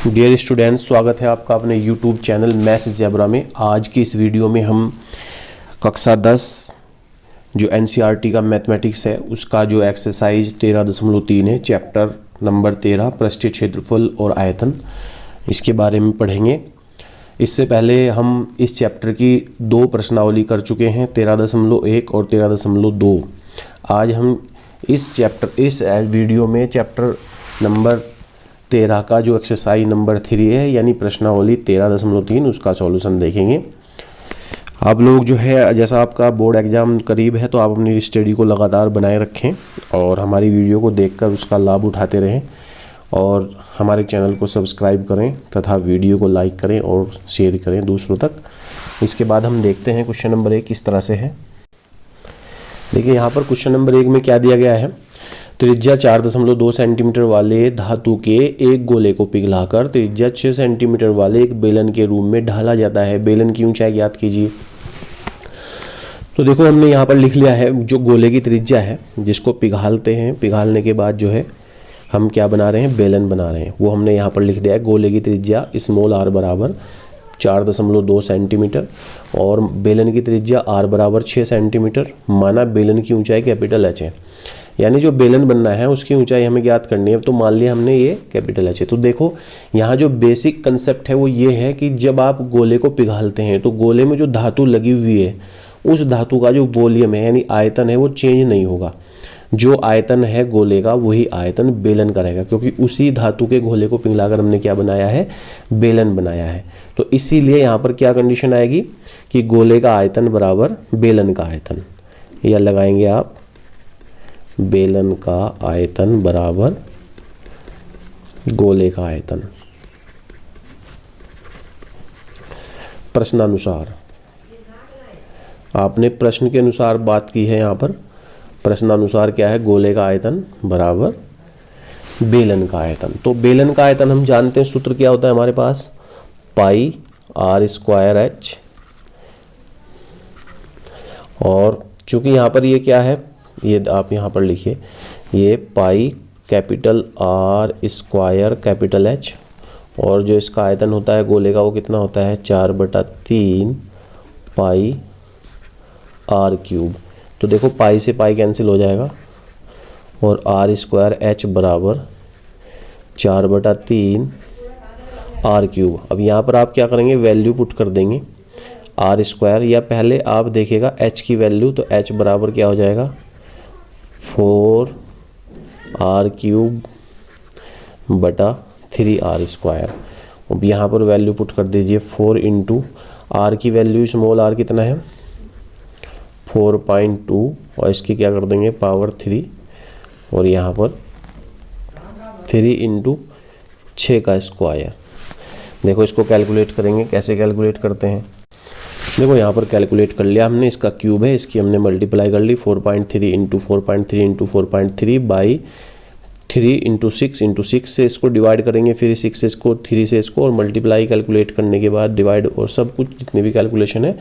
Dear students, स्वागत है आपका अपने यूट्यूब चैनल मैथ्स जैबरा में। आज की इस वीडियो में हम कक्षा 10 जो एनसीईआरटी का मैथमेटिक्स है उसका जो एक्सरसाइज 13.3 है, चैप्टर नंबर 13 पृष्ठीय क्षेत्रफल और आयतन, इसके बारे में पढ़ेंगे। इससे पहले हम इस चैप्टर की दो प्रश्नावली कर चुके हैं, 13.1 और 13.2। आज हम इस वीडियो में चैप्टर नंबर 13 का जो एक्सरसाइज नंबर 3 है यानी प्रश्नावली 13.3 उसका सॉल्यूशन देखेंगे। आप लोग जो है, जैसा आपका बोर्ड एग्जाम करीब है तो आप अपनी स्टडी को लगातार बनाए रखें और हमारी वीडियो को देखकर उसका लाभ उठाते रहें और हमारे चैनल को सब्सक्राइब करें तथा वीडियो को लाइक करें और शेयर करें दूसरों तक। इसके बाद हम देखते हैं क्वेश्चन नंबर 1 किस तरह से है। देखिए यहाँ पर क्वेश्चन नंबर 1 में क्या दिया गया है। त्रिज्या 4.2 सेंटीमीटर वाले धातु के एक गोले को पिघलाकर त्रिज्या 6 सेंटीमीटर वाले एक बेलन के रूप में ढाला जाता है। बेलन की ऊंचाई ज्ञात कीजिए। तो देखो हमने यहाँ पर लिख लिया है जो गोले की त्रिज्या है जिसको पिघालते हैं, पिघालने के बाद जो है हम क्या बना रहे हैं, बेलन बना रहे हैं, वो हमने यहाँ पर लिख दिया है। गोले की त्रिज्या स्मॉल r बराबर 4.2 सेंटीमीटर और बेलन की त्रिज्या r बराबर 6 सेंटीमीटर। माना बेलन की ऊंचाई कैपिटल H है, यानी जो बेलन बनना है उसकी ऊंचाई हमें ज्ञात करनी है। तो मान लिया हमने ये कैपिटल H है। तो देखो यहाँ जो बेसिक कंसेप्ट है वो ये है कि जब आप गोले को पिघालते हैं तो गोले में जो धातु लगी हुई है उस धातु का जो वॉल्यूम है यानी आयतन है वो चेंज नहीं होगा। जो आयतन है गोले का वही आयतन बेलन का रहेगा, क्योंकि उसी धातु के गोले को पिघलाकर हमने क्या बनाया है, बेलन बनाया है। तो इसीलिए यहाँ पर क्या कंडीशन आएगी कि गोले का आयतन बराबर बेलन का आयतन, या लगाएंगे आप बेलन का आयतन बराबर गोले का आयतन। प्रश्नानुसार आपने प्रश्न के अनुसार बात की है। यहाँ पर प्रश्नानुसार क्या है, गोले का आयतन बराबर बेलन का आयतन। तो बेलन का आयतन हम जानते हैं, सूत्र क्या होता है हमारे पास, पाई r² h। और चूंकि यहाँ पर ये क्या है, ये आप यहाँ पर लिखिए, ये pi capital r² capital H, और जो इसका आयतन होता है गोले का वो कितना होता है, 4/3 पाई r³। तो देखो पाई से पाई कैंसिल हो जाएगा और r² H बराबर 4/3 r³। अब यहाँ पर आप क्या करेंगे, वैल्यू पुट कर देंगे r², या पहले आप देखिएगा h की वैल्यू, तो h बराबर क्या हो जाएगा 4r³/3r²। अब यहाँ पर वैल्यू पुट कर दीजिए 4 इंटू r की वैल्यू स्मॉल r कितना है 4.2 और इसकी क्या कर देंगे पावर 3, और यहाँ पर 3 इंटू 6 का स्क्वायर। देखो इसको कैलकुलेट करेंगे, कैसे कैलकुलेट करते हैं। देखो यहाँ पर कैलकुलेट कर लिया हमने, इसका क्यूब है, इसकी हमने मल्टीप्लाई कर ली 4.3 into 4.3 into 4.3 by 3 into 6 into 6 से इसको डिवाइड करेंगे, फिर 6 से इसको 3 से इसको, और मल्टीप्लाई कैलकुलेट करने के बाद डिवाइड और सब कुछ जितने भी कैलकुलेशन है,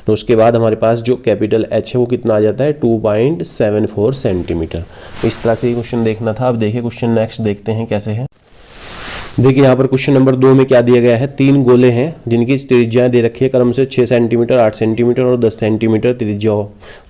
तो उसके बाद हमारे पास जो कैपिटल H है वो कितना आ जाता है 2.74 सेंटीमीटर। इस तरह से ये क्वेश्चन देखना था। अब देखिए क्वेश्चन नेक्स्ट देखते हैं कैसे है। देखिए यहाँ पर क्वेश्चन नंबर 2 में क्या दिया गया है, 3 गोले हैं जिनकी त्रिज्याएं दे रखी है क्रम से 6 सेंटीमीटर, 8 सेंटीमीटर और 10 सेंटीमीटर त्रिज्या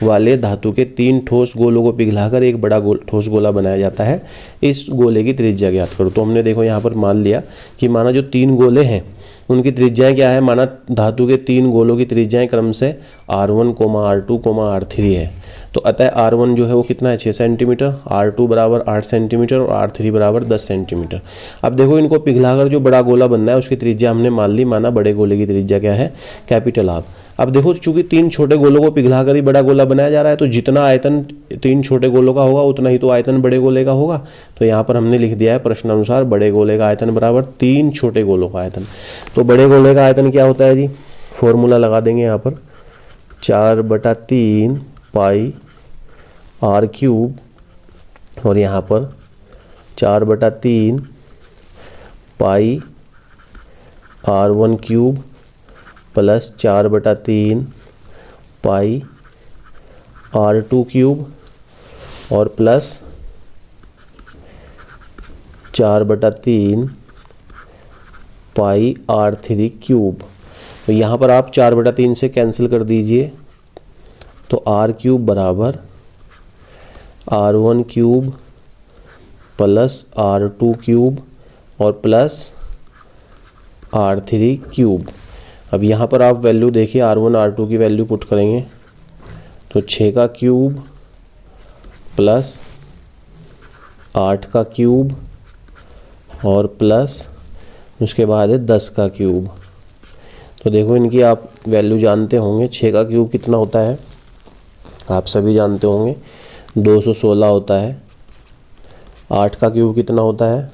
वाले धातु के 3 ठोस गोलों को पिघलाकर एक बड़ा ठोस गोला बनाया जाता है। इस गोले की त्रिज्या ज्ञात करो। तो हमने देखो यहाँ पर मान लिया कि माना जो 3 गोले हैं उनकी त्रिज्याएं क्या है, माना धातु के 3 गोलों की त्रिज्याएं क्रम से r1, r2, r3 है। तो अतः r1 जो है वो कितना है 6 सेंटीमीटर, r2 बराबर 8 सेंटीमीटर और r3 बराबर 10 सेंटीमीटर। अब देखो इनको पिघलाकर जो बड़ा गोला बनना है उसकी त्रिज्या हमने मान ली, माना बड़े गोले की त्रिज्या क्या है कैपिटल R। अब देखो चूंकि 3 छोटे गोलों को पिघलाकर ही बड़ा गोला बनाया जा रहा है, तो जितना आयतन 3 छोटे गोलों का होगा उतना ही तो आयतन बड़े गोले का होगा। तो यहाँ पर हमने लिख दिया है प्रश्नानुसार बड़े गोले का आयतन बराबर 3 छोटे गोलों का आयतन। तो बड़े गोले का आयतन क्या होता है जी, फॉर्मूला लगा देंगे यहाँ पर 4/3 पाई r³ और यहाँ पर 4/3 पाई r1³ प्लस 4/3 पाई r2³ और प्लस 4/3 पाई R3 क्यूब। तो यहाँ पर आप 4/3 से कैंसिल कर दीजिए, तो R क्यूब बराबर R1 cube plus R2 cube और प्लस R3 क्यूब। अब यहाँ पर आप वैल्यू देखिए, R1 R2 की वैल्यू पुट करेंगे तो 6 का क्यूब प्लस 8 का क्यूब और प्लस उसके बाद है 10 का क्यूब। तो देखो इनकी आप वैल्यू जानते होंगे। 6 का क्यूब कितना होता है आप सभी जानते होंगे, 216 होता है। 8 का क्यूब कितना होता है,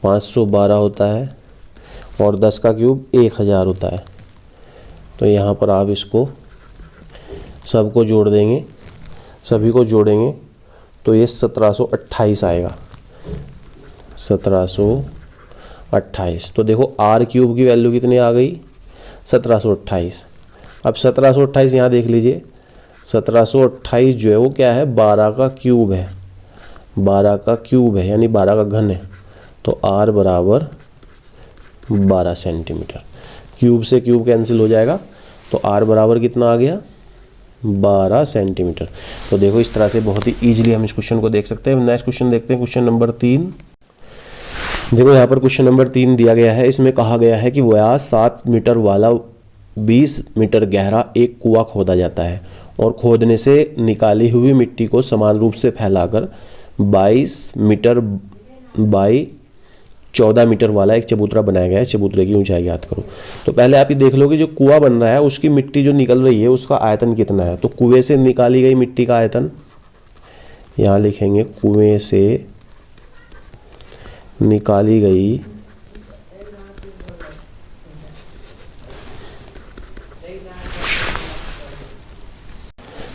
512 होता है। और 10 का क्यूब 1000 होता है। तो यहाँ पर आप इसको सबको जोड़ देंगे, सभी को जोड़ेंगे तो ये 1728 आएगा, 1728। तो देखो R क्यूब की वैल्यू कितनी आ गई, 1728। अब 1728 यहाँ देख लीजिए, 1728 जो है वो क्या है, 12 का क्यूब है, 12 का क्यूब है यानी 12 का घन है। तो R बराबर 12 सेंटीमीटर। क्यूब से क्यूब कैंसिल हो जाएगा, तो R बराबर कितना आ गया, 12 सेंटीमीटर। तो देखो इस तरह से बहुत ही ईजिली हम इस क्वेश्चन को देख सकते हैं। नेक्स्ट क्वेश्चन देखते हैं, क्वेश्चन नंबर 3। देखो यहाँ पर क्वेश्चन नंबर 3 दिया गया है। इसमें कहा गया है कि व्यास 7 मीटर वाला 20 मीटर गहरा एक कुआं खोदा जाता है और खोदने से निकाली हुई मिट्टी को समान रूप से फैलाकर 22 मीटर बाई 14 मीटर वाला एक चबूतरा बनाया गया है। चबूतरे की ऊंचाई याद करो। तो पहले आप ये देख लो कि जो कुआं बन रहा है उसकी मिट्टी जो निकल रही है उसका आयतन कितना है। तो कुएं से निकाली गई मिट्टी का आयतन यहाँ लिखेंगे, कुएं से निकाली गई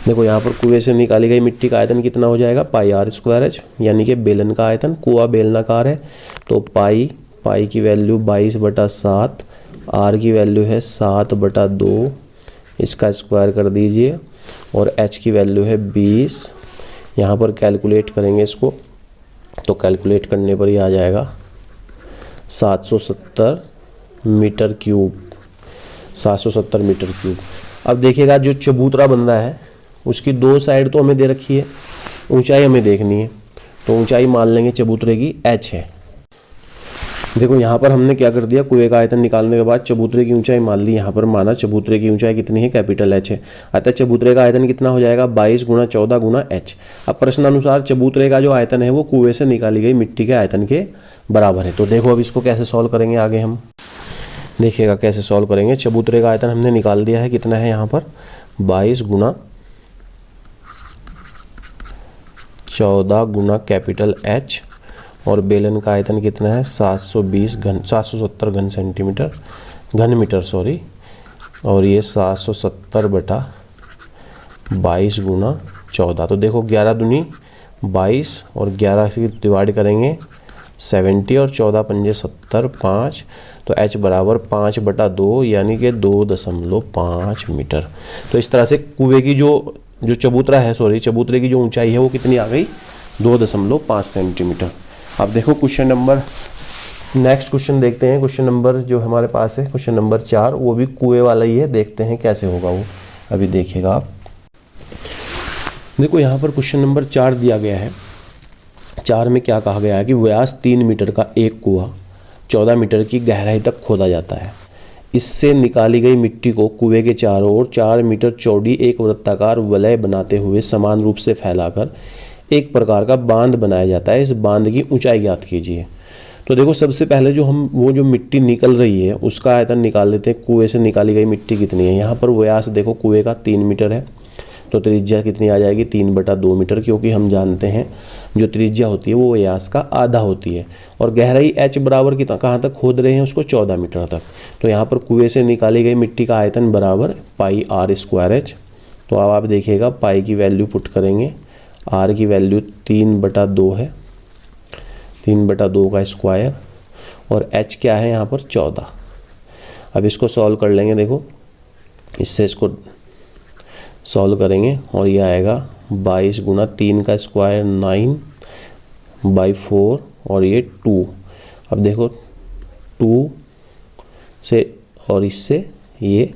देखो यहाँ पर कुएं से निकाली गई मिट्टी का आयतन कितना हो जाएगा, पाई R²H, यानी कि बेलन का आयतन। कुआं बेलनाकार है तो पाई की वैल्यू 22/7, R की वैल्यू है 7/2, इसका स्क्वायर कर दीजिए, और H की वैल्यू है 20। यहाँ पर कैलकुलेट करेंगे इसको, तो कैलकुलेट करने पर ही आ जाएगा 770 मीटर क्यूब, 770 मीटर क्यूब। अब देखिएगा जो चबूतरा बन रहा है उसकी दो साइड तो हमें दे रखी है, ऊंचाई हमें देखनी है। तो ऊंचाई मान लेंगे चबूतरे की h है। देखो यहाँ पर हमने क्या कर दिया, कुएं का आयतन निकालने के बाद चबूतरे की ऊंचाई मान ली। यहाँ पर माना चबूतरे की ऊंचाई कितनी है, कैपिटल H है। अतः चबूतरे का आयतन कितना हो जाएगा, 22 × 14 × h। अब प्रश्नानुसार चबूतरे का जो आयतन है वो कुएं से निकाली गई मिट्टी के आयतन के बराबर है। तो देखो अब इसको कैसे सॉल्व करेंगे आगे हम, देखिएगा कैसे सॉल्व करेंगे। चबूतरे का आयतन हमने निकाल दिया है, कितना है यहाँ पर 22 × 14 × कैपिटल H, और बेलन का आयतन कितना है 770 घन सेंटीमीटर, घन मीटर सॉरी, और ये 770/22 × 14। तो देखो 11 दूनी 22 और 11 से डिवाइड करेंगे 70 और 14 पंजे 70, 5। तो H बराबर 5/2 यानी कि 2.5 मीटर। तो इस तरह से कुएं की जो चबूतरा है चबूतरे की जो ऊंचाई है वो कितनी आ गई, 2.5 सेंटीमीटर। अब देखो क्वेश्चन नंबर, नेक्स्ट क्वेश्चन देखते हैं। क्वेश्चन नंबर जो हमारे पास है क्वेश्चन नंबर 4, वो भी कुएं वाला ही है, देखते हैं कैसे होगा वो, अभी देखिएगा आप। देखो यहाँ पर क्वेश्चन नंबर 4 दिया गया है। 4 में क्या कहा गया है कि व्यास 3 मीटर का एक कुआं 14 मीटर की गहराई तक खोदा जाता है। इससे निकाली गई मिट्टी को कुएं के चारों ओर 4 मीटर चौड़ी एक वृत्ताकार वलय बनाते हुए समान रूप से फैलाकर एक प्रकार का बांध बनाया जाता है। इस बांध की ऊंचाई ज्ञात कीजिए। तो देखो सबसे पहले वो जो मिट्टी निकल रही है उसका आयतन निकाल लेते हैं। कुएं से निकाली गई मिट्टी कितनी है, यहाँ पर व्यास देखो कुएं का 3 मीटर है, तो त्रिज्या कितनी आ जाएगी 3/2 मीटर, क्योंकि हम जानते हैं जो त्रिज्या होती है वो व्यास का आधा होती है। और गहराई H बराबर कितना, कहाँ तक खोद रहे हैं उसको, 14 मीटर तक। तो यहाँ पर कुएं से निकाली गई मिट्टी का आयतन बराबर पाई R²H। तो अब आप देखिएगा पाई की वैल्यू पुट करेंगे, R की वैल्यू 3/2 है, 3/2 का स्क्वायर, और H क्या है यहाँ पर 14। अब इसको सॉल्व कर लेंगे, देखो इससे इसको सॉल्व करेंगे और ये आएगा 22 × 3 का स्क्वायर 9/4, और ये 2। अब देखो 2 से और इससे ये,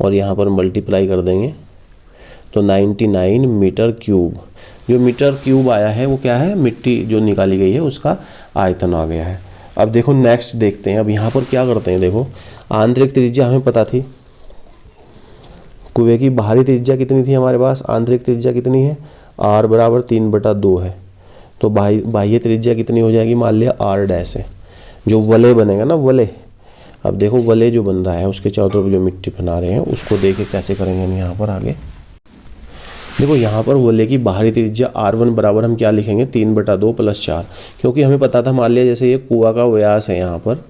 और यहाँ पर मल्टीप्लाई कर देंगे तो 99 मीटर क्यूब। जो मीटर क्यूब आया है वो क्या है, मिट्टी जो निकाली गई है उसका आयतन आ गया है। अब देखो नेक्स्ट देखते हैं। अब यहाँ पर क्या करते हैं, देखो आंतरिक त्रिज्या हमें पता थी, कुएं की बाहरी त्रिज्या कितनी थी हमारे पास, आंतरिक त्रिज्या कितनी है, r बराबर 3/2 है। तो बाह्य त्रिज्या कितनी हो जाएगी, मान लिया r डैश है। जो वलय बनेगा ना, वलय, अब देखो वलय जो बन रहा है उसके चारों तरफ जो मिट्टी बना रहे हैं उसको देखे कैसे करेंगे हम यहाँ पर आगे। देखो यहाँ पर वलय की बाहरी त्रिज्या r1 बराबर हम क्या लिखेंगे, 3/2 + 4, क्योंकि हमें पता था, मान लिया जैसे ये कुआं का व्यास है यहाँ पर,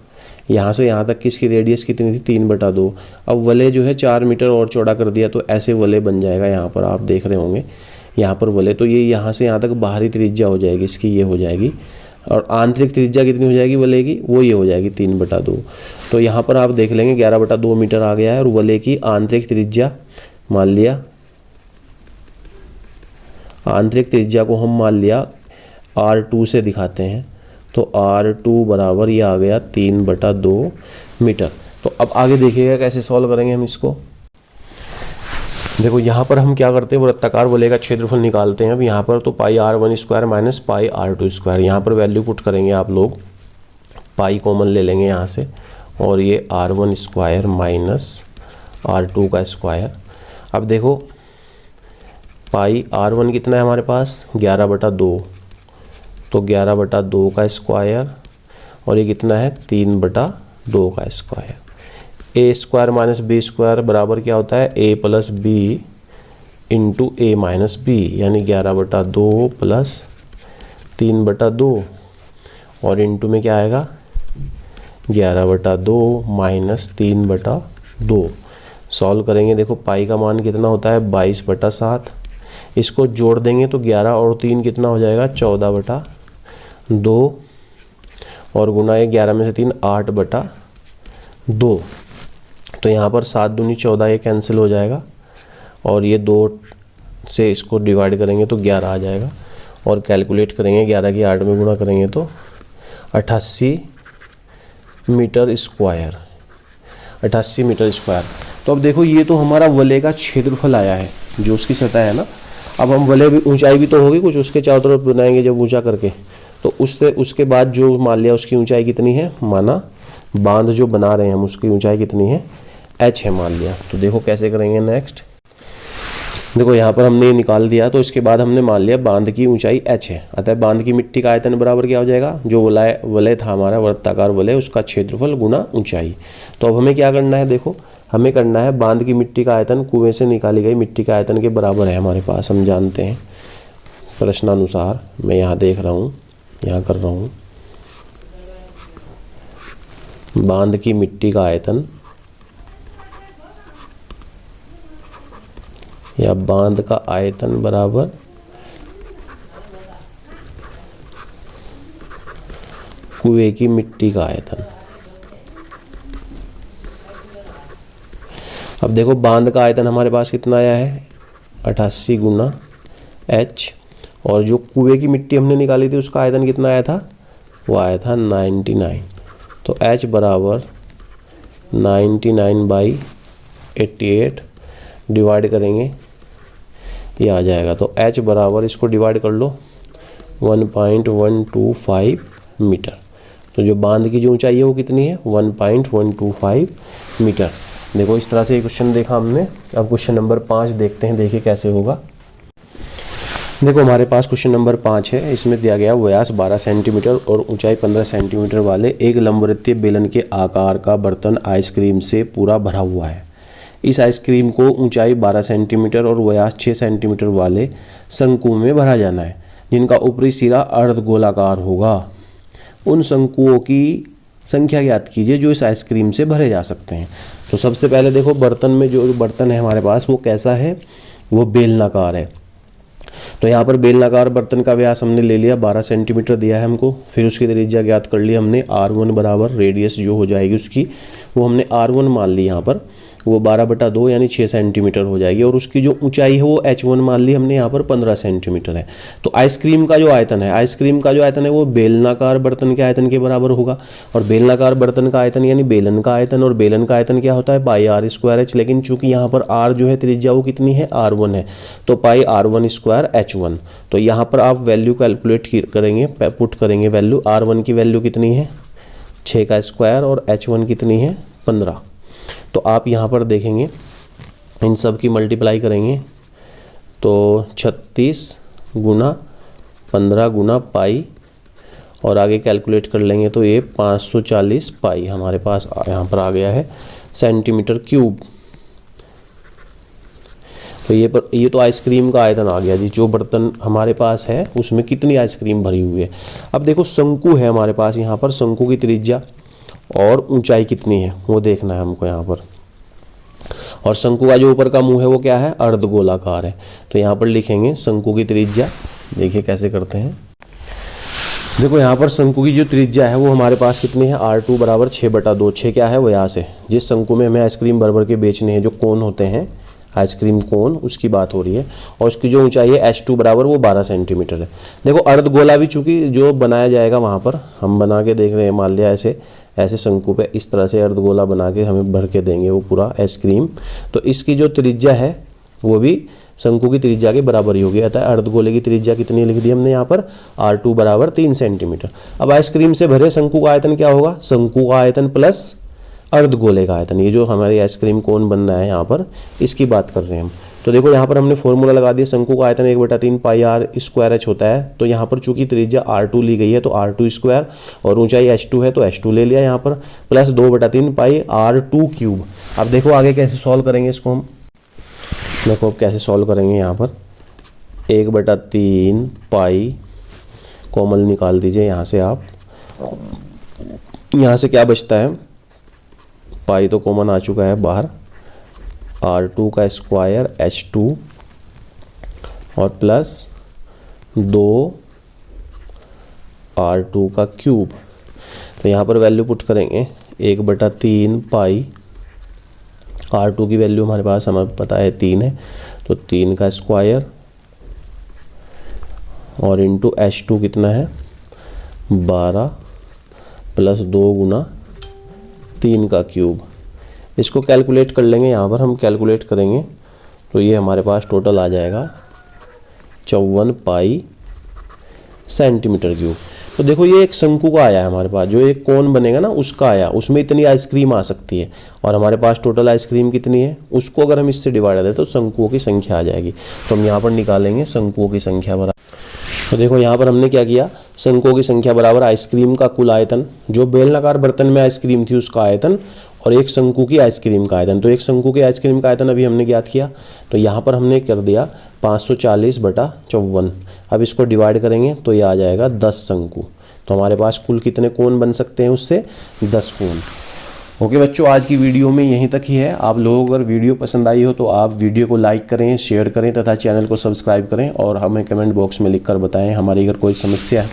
यहाँ से यहाँ तक किसकी रेडियस कितनी थी, 3/2। अब वलय जो है 4 मीटर और चौड़ा कर दिया तो ऐसे वलय बन जाएगा। यहाँ पर आप देख रहे होंगे यहाँ पर वलय, तो ये यहाँ से यहाँ तक बाहरी त्रिज्या हो जाएगी इसकी, ये हो जाएगी। और आंतरिक त्रिज्या कितनी हो जाएगी वलय की, वो ये हो जाएगी 3/2। तो यहाँ पर आप देख लेंगे 11/2 मीटर आ गया है। और वलय की आंतरिक त्रिज्या मान लिया, आंतरिक त्रिज्या को हम मान लिया r2 से दिखाते हैं, तो r2 बराबर ये आ गया 3/2 मीटर। तो अब आगे देखिएगा कैसे सॉल्व करेंगे हम इसको। देखो यहाँ पर हम क्या करते हैं, वृत्ताकार वलय का क्षेत्रफल निकालते हैं। अब यहाँ पर तो πr1² माइनस πr2², यहाँ पर वैल्यू पुट करेंगे आप लोग, पाई कॉमन ले लेंगे यहाँ से, और ये r1² माइनस r2²। अब देखो पाई r1 कितना है हमारे पास, 11/2, तो 11/2² और ये कितना है, 3/2²। a² माइनस b² बराबर क्या होता है, a + b into a minus b, यानी 11/2 + 3/2 और इंटू में क्या आएगा, 11/2 माइनस 3/2। सॉल्व करेंगे, देखो पाई का मान कितना होता है, 22/7। इसको जोड़ देंगे तो 11 और 3 कितना हो जाएगा, 14/2, और गुना ये 11 में से 3 8/2। तो यहाँ पर 7 दूनी 14, ये कैंसिल हो जाएगा, और ये 2 से इसको डिवाइड करेंगे तो 11 आ जाएगा, और कैलकुलेट करेंगे 11 की 8 में गुणा करेंगे तो 88 मीटर स्क्वायर, 88 मीटर स्क्वायर। तो अब देखो ये तो हमारा वलय का क्षेत्रफल आया है, जो उसकी सतह है ना। अब हम वलय भी, ऊंचाई भी तो होगी कुछ, उसके चारों तरफ बनाएंगे जब ऊंचा करके, तो उसके बाद जो मान लिया उसकी ऊंचाई कितनी है, माना बांध जो बना रहे हैं हम उसकी ऊंचाई कितनी है, h है मान लिया। तो देखो कैसे करेंगे नेक्स्ट। देखो यहाँ पर हमने ये निकाल दिया, तो इसके बाद हमने मान लिया बांध की ऊंचाई h है, अतः बांध की मिट्टी का आयतन बराबर क्या हो जाएगा, जो वलय था हमारा वृत्ताकार वलय, उसका क्षेत्रफल गुना ऊंचाई। तो अब हमें क्या करना है, देखो हमें करना है बांध की मिट्टी का आयतन कुएं से निकाली गई मिट्टी का आयतन के बराबर है हमारे पास, हम जानते हैं प्रश्नानुसार। मैं यहाँ देख रहा हूँ, यहाँ कर रहा हूँ, बांध की मिट्टी का आयतन या बांध का आयतन बराबर कुएं की मिट्टी का आयतन। अब देखो बांध का आयतन हमारे पास कितना आया है, 88 गुना h, और जो कुएं की मिट्टी हमने निकाली थी उसका आयतन कितना आया था, वो आया था 99। तो h बराबर 99/88 डिवाइड करेंगे, ये आ जाएगा। तो h बराबर, इसको डिवाइड कर लो, 1.125 मीटर। तो जो बांध की जो ऊंचाई है वो कितनी है, 1.125 मीटर। देखो इस तरह से ये क्वेश्चन देखा हमने। अब क्वेश्चन नंबर 5 देखते हैं, देखिए कैसे होगा। देखो हमारे पास क्वेश्चन नंबर 5 है, इसमें दिया गया व्यास 12 सेंटीमीटर और ऊंचाई 15 सेंटीमीटर वाले एक लंबवृत्तीय बेलन के आकार का बर्तन आइसक्रीम से पूरा भरा हुआ है। इस आइसक्रीम को ऊंचाई 12 सेंटीमीटर और व्यास 6 सेंटीमीटर वाले शंकु में भरा जाना है, जिनका ऊपरी सिरा अर्धगोलाकार होगा। उन शंकुओं की संख्या ज्ञात कीजिए जो इस आइसक्रीम से भरे जा सकते हैं। तो सबसे पहले देखो बर्तन में जो बर्तन है हमारे पास वो कैसा है, वो बेलनाकार है। तो यहाँ पर बेलनाकार बर्तन का व्यास हमने ले लिया, 12 सेंटीमीटर दिया है हमको। फिर उसकी त्रिज्या ज्ञात कर ली हमने, r1 बराबर रेडियस जो हो जाएगी उसकी, वो हमने r1 मान ली यहाँ पर। वो 12/2 यानी 6 सेंटीमीटर हो जाएगी। और उसकी जो ऊंचाई है वो h1 मान ली हमने यहाँ पर 15 सेंटीमीटर है। तो आइसक्रीम का जो आयतन है वो बेलनाकार बर्तन के आयतन के बराबर होगा। और बेलनाकार बर्तन का आयतन यानी बेलन का आयतन, और बेलन का आयतन क्या होता है पाई आर स्क्वायर एच। लेकिन चूंकि यहाँ पर r जो है त्रिज्या वो कितनी है r1 है, तो पाई r1 स्क्वायर h1। तो यहाँ पर आप वैल्यू कैलकुलेट करेंगे, पुट करेंगे वैल्यू। r1 की वैल्यू कितनी है 6 का स्क्वायर और h1 कितनी है 15। तो आप यहाँ पर देखेंगे इन सब की मल्टीप्लाई करेंगे तो 36 गुना 15 गुना पाई, और आगे कैलकुलेट कर लेंगे तो ये 540 पाई हमारे पास यहाँ पर आ गया है सेंटीमीटर क्यूब। तो ये तो आइसक्रीम का आयतन आ गया जी। जो बर्तन हमारे पास है उसमें कितनी आइसक्रीम भरी हुई है। अब देखो शंकु है हमारे पास, यहाँ पर शंकु की त्रिज्या और ऊंचाई कितनी है वो देखना है हमको यहाँ पर। और शंकु का जो ऊपर का मुंह है वो क्या है अर्धगोलाकार है। तो यहाँ पर लिखेंगे शंकु की त्रिज्या, देखिए कैसे करते हैं। देखो यहाँ पर शंकु की जो त्रिज्या है वो हमारे पास कितनी है r2 बराबर 6/2। 6 क्या है वो यहाँ से, जिस शंकु में हमें आइसक्रीम भर भर के बेचने हैं, जो कोन होते हैं आइसक्रीम कोन, उसकी बात हो रही है। और उसकी जो ऊंचाई है h2 बराबर वो 12 सेंटीमीटर है। देखो अर्धगोला भी चूंकि जो बनाया जाएगा वहाँ पर हम बना के देख रहे हैं, मान लिया ऐसे शंकु पे इस तरह से अर्धगोला बना के हमें भर के देंगे वो पूरा आइसक्रीम। तो इसकी जो त्रिज्या है वो भी शंकु की त्रिज्या के बराबर ही होगी। अतः अर्धगोले की त्रिज्या कितनी लिख दी हमने यहाँ पर r2 बराबर 3 सेंटीमीटर। अब आइसक्रीम से भरे शंकु का आयतन क्या होगा, शंकु का आयतन प्लस अर्धगोले का आयतन। ये जो हमारी आइसक्रीम कोन बनना है यहाँ पर इसकी बात कर रहे हैं हम। तो देखो यहाँ पर हमने फॉर्मूला लगा दिया, शंकु का आयतन 1/3 पाई आर स्क्वायर एच होता है। तो यहाँ पर चूंकि त्रिज्या r2 ली गई है तो r2 स्क्वायर, और ऊंचाई h2 है तो h2 ले लिया यहाँ पर, प्लस 2/3 पाई r2 क्यूब। अब देखो आगे कैसे सॉल्व करेंगे इसको हम। देखो अब कैसे सॉल्व करेंगे, यहाँ पर 1/3 पाई कॉमन निकाल दीजिए यहाँ से आप। यहाँ से क्या बचता है, पाई तो कॉमन आ चुका है बाहर, r2 का स्क्वायर h2 और प्लस 2 r2 का क्यूब। तो यहाँ पर वैल्यू पुट करेंगे 1/3 पाई, r2 की वैल्यू हमारे पास हमें पता है 3 है, तो 3 का स्क्वायर और इंटू h2 कितना है 12 प्लस 2 गुना 3 का क्यूब। इसको कैलकुलेट कर लेंगे, यहाँ पर हम कैलकुलेट करेंगे तो ये हमारे पास टोटल आ जाएगा 54 पाई सेंटीमीटर क्यूब। तो देखो ये एक शंकु का आया है हमारे पास, जो एक कोन बनेगा ना उसका आया, उसमें इतनी आइसक्रीम आ सकती है। और हमारे पास टोटल आइसक्रीम कितनी है, उसको अगर हम इससे डिवाइड दें तो शंकुओं की संख्या आ जाएगी। तो हम यहाँ पर निकालेंगे शंकुओं की संख्या बराबर। तो देखो यहाँ पर हमने क्या किया, शंकुओं की संख्या बराबर आइसक्रीम का कुल आयतन, जो बेलनाकार बर्तन में आइसक्रीम थी उसका आयतन, और एक शंकु की आइसक्रीम का आयतन। तो एक शंकु की आइसक्रीम का आयतन अभी हमने ज्ञात किया, तो यहाँ पर हमने कर दिया 540/54। अब इसको डिवाइड करेंगे तो ये आ जाएगा 10 शंकु। तो हमारे पास कुल कितने कोण बन सकते हैं उससे, 10 कोण। ओके बच्चों, आज की वीडियो में यहीं तक ही है। आप लोगों को अगर वीडियो पसंद आई हो तो आप वीडियो को लाइक करें, शेयर करें तथा चैनल को सब्सक्राइब करें, और हमें कमेंट बॉक्स में लिखकर बताएं हमारी अगर कोई समस्या,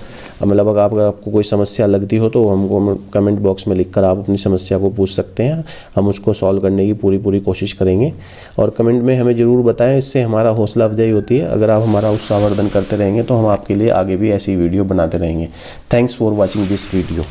मतलब अगर आपको कोई समस्या लगती हो तो हमको कमेंट बॉक्स में लिखकर आप अपनी समस्या को पूछ सकते हैं। हम उसको सॉल्व करने की पूरी कोशिश करेंगे, और कमेंट में हमें ज़रूर बताएं, इससे हमारा हौसला अफजाई होती है। अगर आप हमारा उत्साहवर्धन करते रहेंगे तो हम आपके लिए आगे भी ऐसी वीडियो बनाते रहेंगे। Thanks for watching this video.